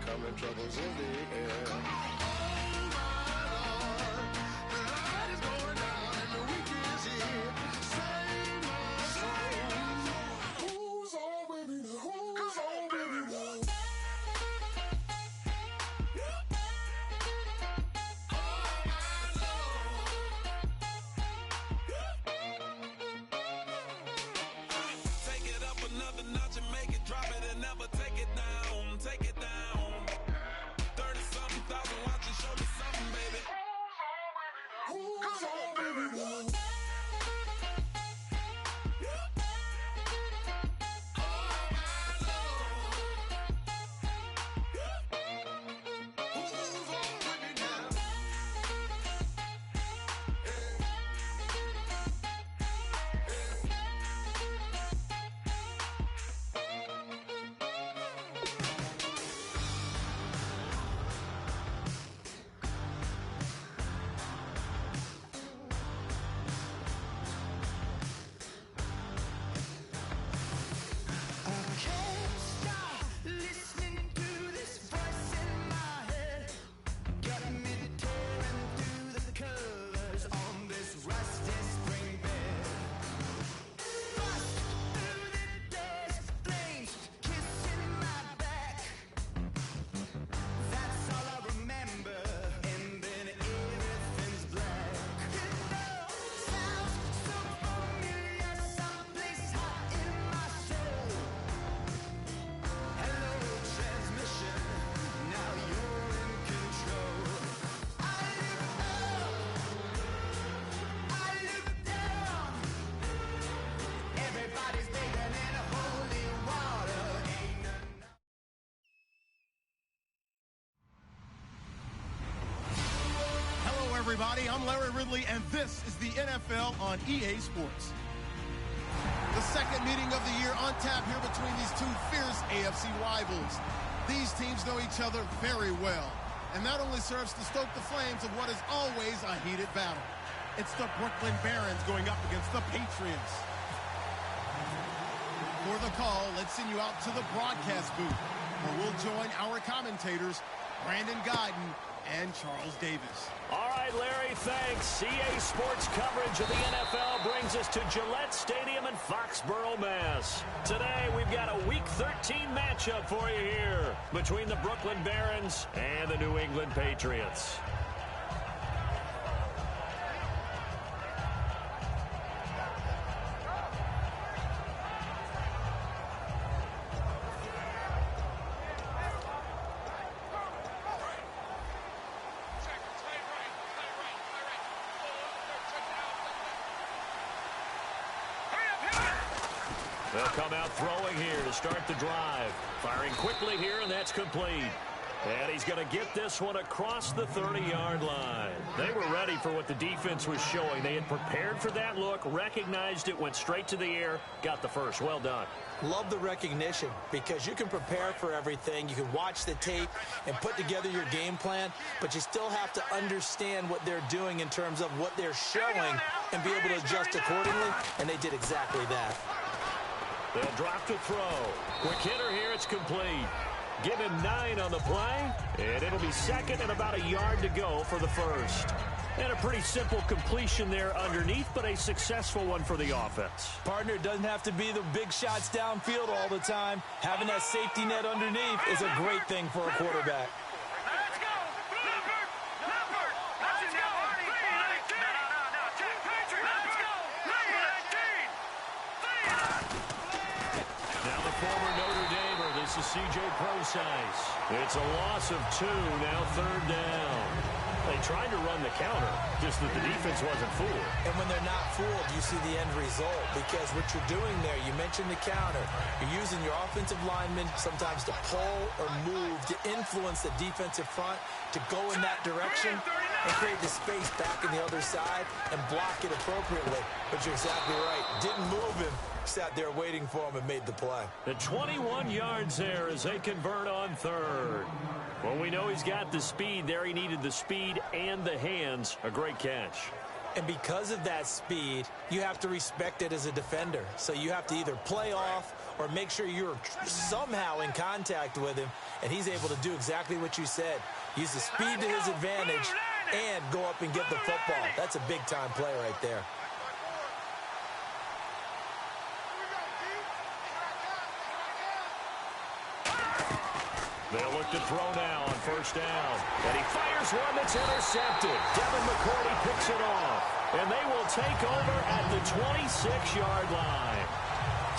coming, troubles in the air. Everybody, I'm Larry Ridley, and this is the NFL on EA Sports. The second meeting of the year on tap here between these two fierce AFC rivals. These teams know each other very well, and that only serves to stoke the flames of what is always a heated battle. It's the Brooklyn Barons going up against the Patriots. For the call, let's send you out to the broadcast booth, where we'll join our commentators, Brandon Guyton and Charles Davis. All right, Larry, thanks. EA Sports coverage of the NFL brings us to Gillette Stadium in Foxborough, Mass. Today, we've got a Week 13 matchup for you here between the Brooklyn Barons and the New England Patriots. They'll come out throwing here to start the drive. Firing quickly here, and that's complete. And he's going to get this one across the 30-yard line. They were ready for what the defense was showing. They had prepared for that look, recognized it, went straight to the air, got the first. Well done. Love the recognition, because you can prepare for everything. You can watch the tape and put together your game plan, but you still have to understand what they're doing in terms of what they're showing and be able to adjust accordingly, and they did exactly that. They'll drop to throw. Quick hitter here, it's complete. Give him 9 on the play, and it'll be second and about a yard to go for the first. And a pretty simple completion there underneath, but a successful one for the offense. Partner, it doesn't have to be the big shots downfield all the time. Having that safety net underneath is a great thing for a quarterback. This is C.J. Procise. It's a loss of 2, now third down. They tried to run the counter, just that the defense wasn't fooled. And when they're not fooled, you see the end result, because what you're doing there, you mentioned the counter. You're using your offensive linemen sometimes to pull or move to influence the defensive front to go in that direction and create the space back in the other side and block it appropriately. But you're exactly right. Didn't move him. Sat there waiting for him and made the play. The 21 yards there as they convert on third. Well, we know he's got the speed there. He needed the speed and the hands. A great catch. And because of that speed, you have to respect it as a defender. So you have to either play off or make sure you're somehow in contact with him, and he's able to do exactly what you said. Use the speed to his advantage and go up and get the football. That's a big-time play right there. They'll look to throw now on first down. And he fires one that's intercepted. Devin McCourty picks it off. And they will take over at the 26-yard line.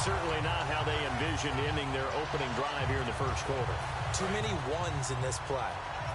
Certainly not how they envisioned ending their opening drive here in the first quarter. Too many ones in this play.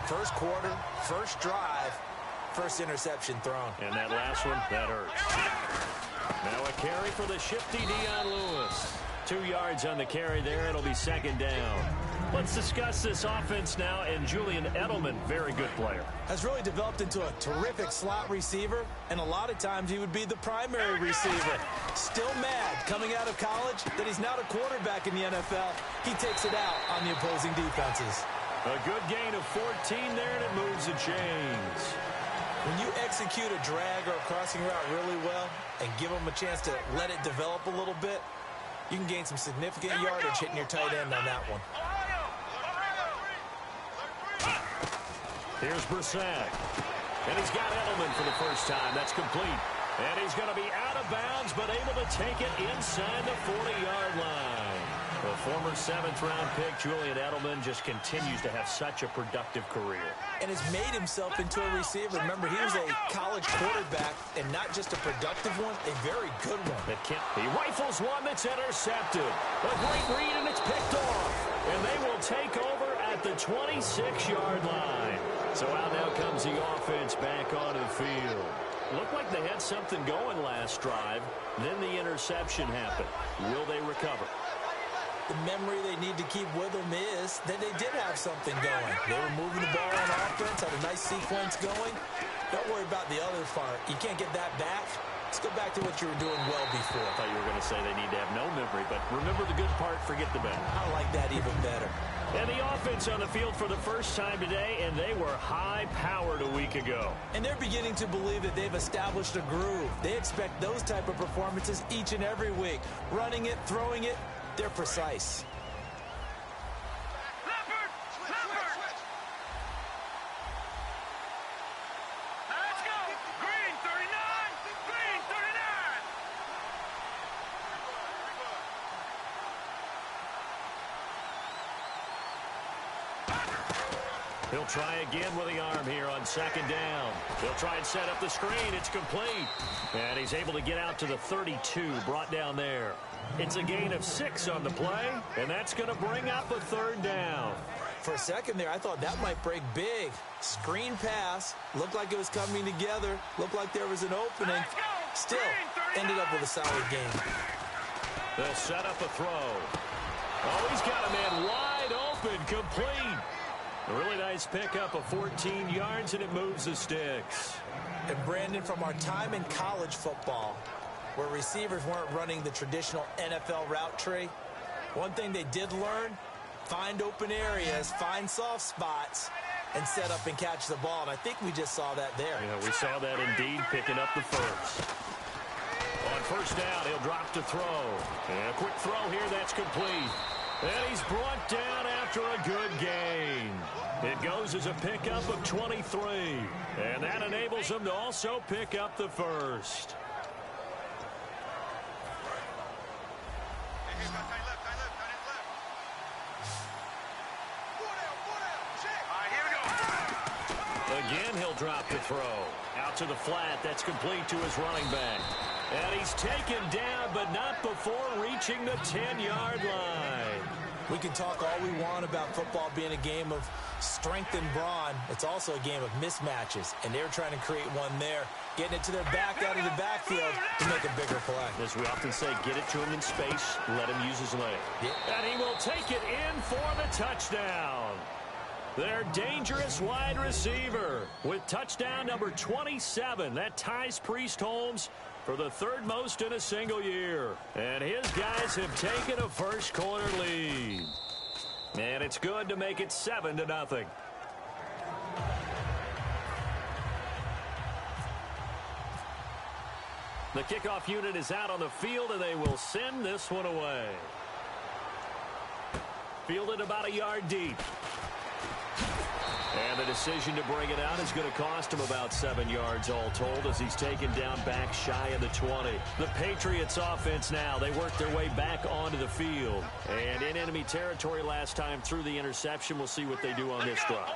First quarter, first drive, first interception thrown. And that last one, that hurts. Now a carry for the shifty Dion Lewis. 2 yards on the carry there. It'll be second down. Let's discuss this offense now, and Julian Edelman, very good player. Has really developed into a terrific slot receiver, and a lot of times he would be the primary receiver. Still mad coming out of college that he's now the quarterback in the NFL. He takes it out on the opposing defenses. A good gain of 14 there, and it moves the chains. When you execute a drag or a crossing route really well and give them a chance to let it develop a little bit, you can gain some significant yardage hitting your tight end on that one. Here's Brissett. And he's got Edelman for the first time. That's complete. And he's going to be out of bounds, but able to take it inside the 40-yard line. The former 7th-round pick, Julian Edelman, just continues to have such a productive career. And has made himself into a receiver. Remember, he was a college quarterback, and not just a productive one, a very good one. He rifles one that's intercepted. A great read, and it's picked off. And they will take over at the 26-yard line. So out now comes the offense back onto the field. Looked like they had something going last drive. Then the interception happened. Will they recover? The memory they need to keep with them is that they did have something going. They were moving the ball on offense, had a nice sequence going. Don't worry about the other part. You can't get that back. Let's go back to what you were doing well before. I thought you were going to say they need to have no memory, but remember the good part, forget the bad. I like that even better. And the offense on the field for the first time today, and they were high-powered a week ago. And they're beginning to believe that they've established a groove. They expect those type of performances each and every week. Running it, throwing it, they're precise. Let's go. Green 39. Green 39. He'll try again with the arm here on second down. He'll try and set up the screen. It's complete. And he's able to get out to the 32, brought down there. It's a gain of 6 on the play, and that's going to bring up a third down. For a second there, I thought that might break big. Screen pass. Looked like it was coming together. Looked like there was an opening. Still, ended up with a solid game. They'll set up a throw. Oh, he's got a man wide open, complete. A really nice pickup of 14 yards, and it moves the sticks. And Brandon, from our time in college football, where receivers weren't running the traditional NFL route tree, one thing they did learn, find open areas, find soft spots, and set up and catch the ball. And I think we just saw that there. Yeah, we saw that indeed, picking up the first. On first down, he'll drop to throw. And a quick throw here, that's complete. And he's brought down after a good gain. It goes as a pickup of 23. And that enables him to also pick up the first. Again, he'll drop the throw. Out to the flat. That's complete to his running back. And he's taken down, but not before reaching the 10-yard line. We can talk all we want about football being a game of strength and brawn. It's also a game of mismatches, and they're trying to create one there, getting it to their back out of the backfield to make a bigger play. As we often say, get it to him in space, let him use his leg. Yeah. And he will take it in for the touchdown. Their dangerous wide receiver with touchdown number 27. That ties Priest Holmes for the third most in a single year. And his guys have taken a first quarter lead. And it's good to make it 7-0. The kickoff unit is out on the field, and they will send this one away. Fielded about a yard deep. And the decision to bring it out is going to cost him about 7 yards all told as he's taken down back shy of the 20. The Patriots offense now, they work their way back onto the field. And in enemy territory last time through the interception. We'll see what they do on this drive.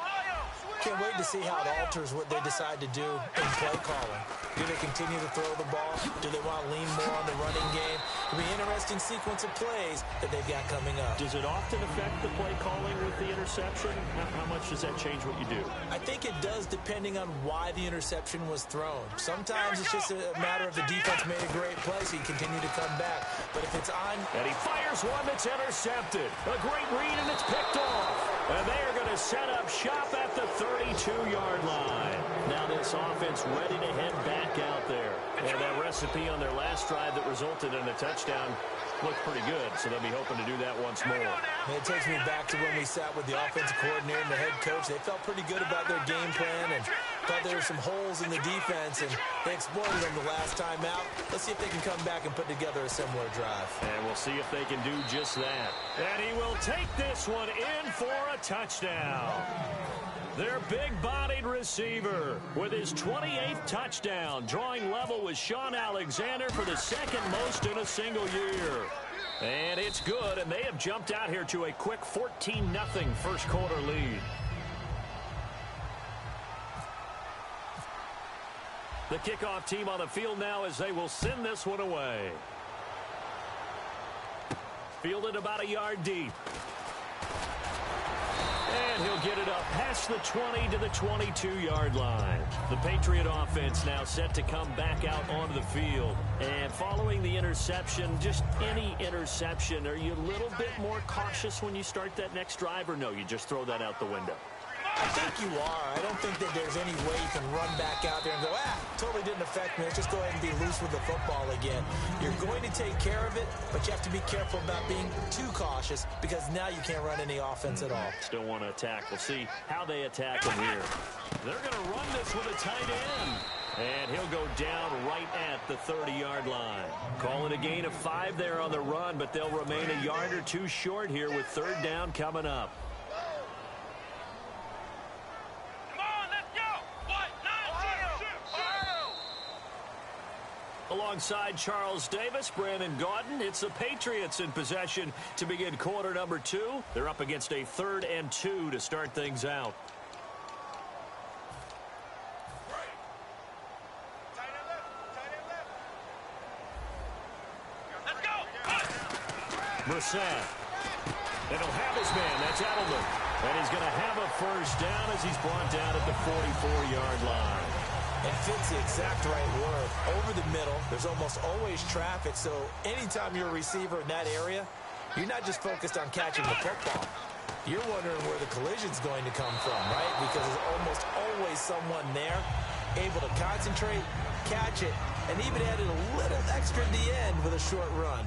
Can't wait to see how it alters what they decide to do in play calling. Do they continue to throw the ball? Do they want to lean more on the running game? It'll be an interesting sequence of plays that they've got coming up. Does it often affect the play calling with the interception? How much does that change what you do? I think it does depending on why the interception was thrown. Sometimes it's just a matter of the defense made a great play, so you continue to come back. But if it's on... And he fires one that's intercepted. A great read, and it's picked off. And they are going to set up shop at the 32-yard line. Now this offense ready to head back out there. And that recipe on their last drive that resulted in a touchdown looked pretty good, so they'll be hoping to do that once more. It takes me back to when we sat with the offensive coordinator and the head coach. They felt pretty good about their game plan and thought there were some holes in the defense, and they exploited them the last time out. Let's see if they can come back and put together a similar drive. And we'll see if they can do just that. And he will take this one in for a touchdown. Their big-bodied receiver with his 28th touchdown, drawing level with Sean Alexander for the second most in a single year. And it's good, and they have jumped out here to a quick 14-0 first quarter lead. The kickoff team on the field now as they will send this one away. Fielded about a yard deep. And he'll get it up past the 20 to the 22-yard line. The Patriot offense now set to come back out onto the field. And following the interception, just any interception, are you a little bit more cautious when you start that next drive, or no, you just throw that out the window? I think you are. I don't think that there's any way you can run back out there and go, totally didn't affect me. Let's just go ahead and be loose with the football again. You're going to take care of it, but you have to be careful about being too cautious because now you can't run any offense at all. Still want to attack. We'll see how they attack him here. They're going to run this with a tight end. And he'll go down right at the 30-yard line. Call it a gain of 5 there on the run, but they'll remain a yard or two short here with third down coming up. Alongside Charles Davis, Brandon Gaudin, it's the Patriots in possession to begin quarter number 2. They're up against a 3rd and 2 to start things out. Brissett. And he'll have his man. That's Edelman. And he's going to have a first down as he's brought down at the 44-yard line. And fits the exact right word. Over the middle, there's almost always traffic, so anytime you're a receiver in that area, you're not just focused on catching the football. You're wondering where the collision's going to come from, right? Because there's almost always someone there able to concentrate, catch it, and even added a little extra at the end with a short run.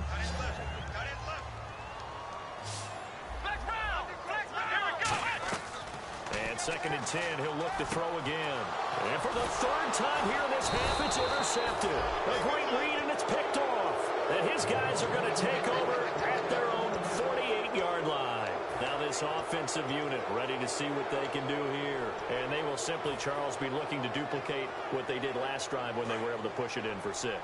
Second and 10, he'll look to throw again. And for the 3rd time here in this half, it's intercepted. A great read, and it's picked off. And his guys are going to take over at their own 48-yard line. Now this offensive unit ready to see what they can do here. And they will simply, Charles, be looking to duplicate what they did last drive when they were able to push it in for 6.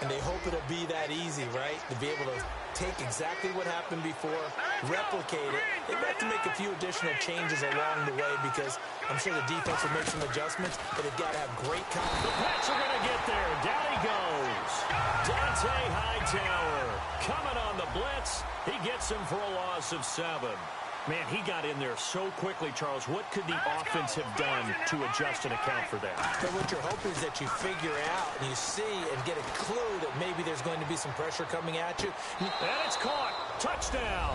And they hope it'll be that easy, right? To be able to take exactly what happened before, replicate it. They've got to make a few additional changes along the way because I'm sure the defense will make some adjustments, but they've got to have great confidence. The Pats are going to get there. Down he goes. Dante Hightower coming on the blitz. He gets him for a loss of 7. Man, he got in there so quickly, Charles. What could the offense have done to adjust and account for that? But what you're hoping is that you figure out and you see and get a clue that maybe there's going to be some pressure coming at you. And it's caught. Touchdown.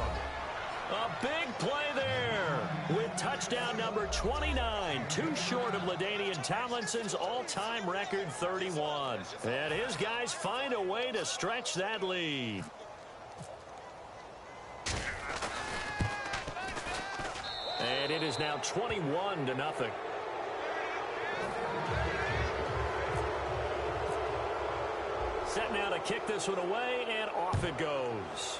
A big play there with touchdown number 29, too short of LaDainian Tomlinson's all-time record 31. And his guys find a way to stretch that lead. And it is now 21-0. Set now to kick this one away, and off it goes.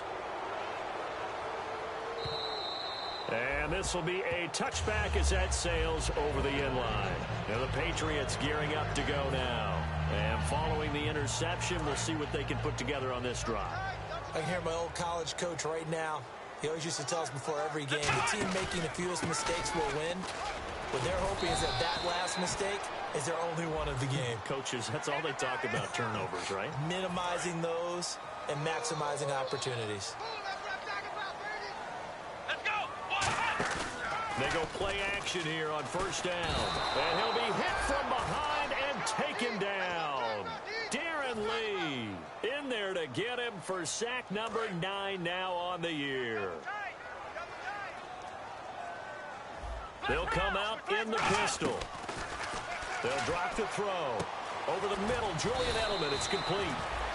And this will be a touchback as that sails over the end line. Now the Patriots gearing up to go now. And following the interception, we'll see what they can put together on this drive. I can hear my old college coach right now. He always used to tell us before every game, the team making the fewest mistakes will win. What they're hoping is that last mistake is their only one of the game. Coaches, that's all they talk about, turnovers, right? Minimizing those and maximizing opportunities. Let's go. They go play action here on first down. And he'll be hit from behind and taken down. Darren Lee in there to get him for sack number 9 now on the year. They'll come out in the pistol. They'll drop the throw. Over the middle, Julian Edelman. It's complete.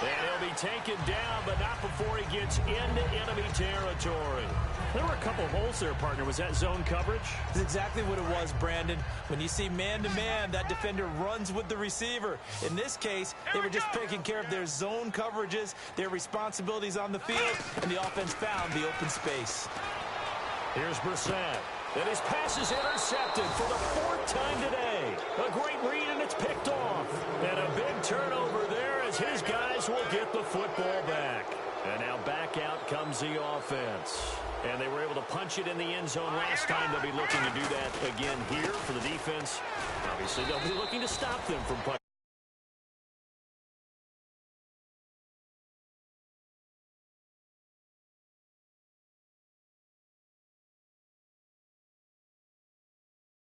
And he'll be taken down, but not before he gets into enemy territory. There were a couple holes there, partner. Was that zone coverage? That's exactly what it was, Brandon. When you see man-to-man, that defender runs with the receiver. In this case, they were just taking care of their zone coverages, their responsibilities on the field, and the offense found the open space. Here's Brissett. And his pass is intercepted for the 4th time today. A great read, and it's picked off. And a big turnover there as his guys will get the football back. And now back out comes the offense. And they were able to punch it in the end zone last time. They'll be looking to do that again here for the defense. Obviously, they'll be looking to stop them from punching.